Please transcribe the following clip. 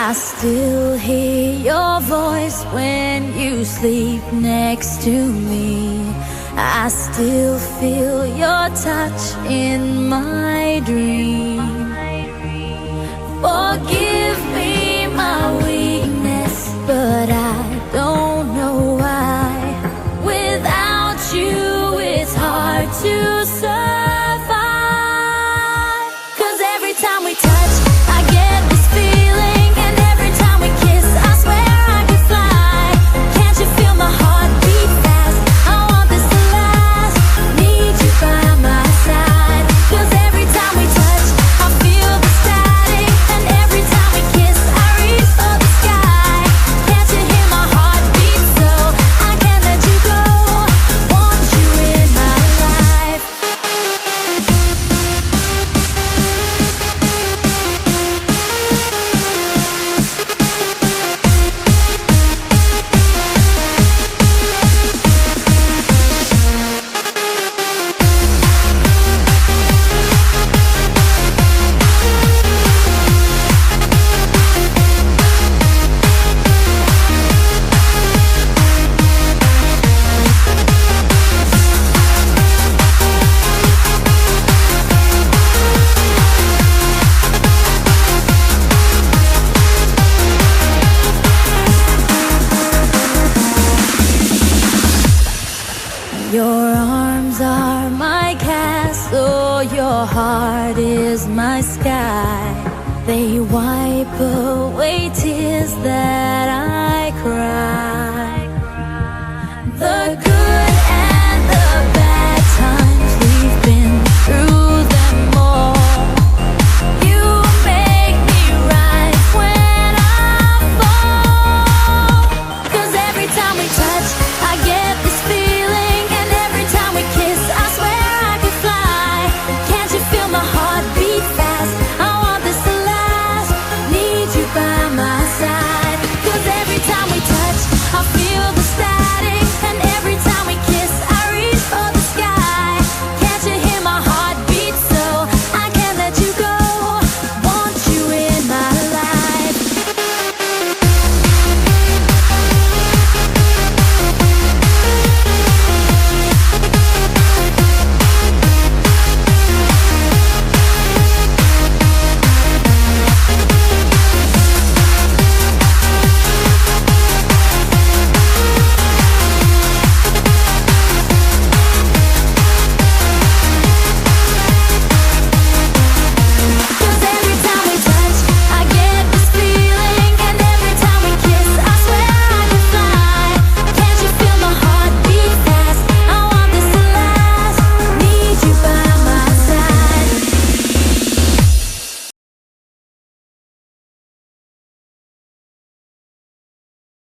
I still hear your voice when you sleep next to me. I still feel your touch in my dream. Forgive me my weakness, but I don't know why. Without you, it's hard to survive. 'Cause every time we touch, I get this feeling, and every time we kiss, I swear I could fly. Can't you feel my heart beat fast? I want this to last. Need you by my side. 'Cause every time we touch, I feel the static, and every time we kiss, I reach for the sky. Can't you hear my heart beat? So I can't let you go. Want you in my life. Your arms are my castle, your heart is my sky. They wipe away tears that I cry. The good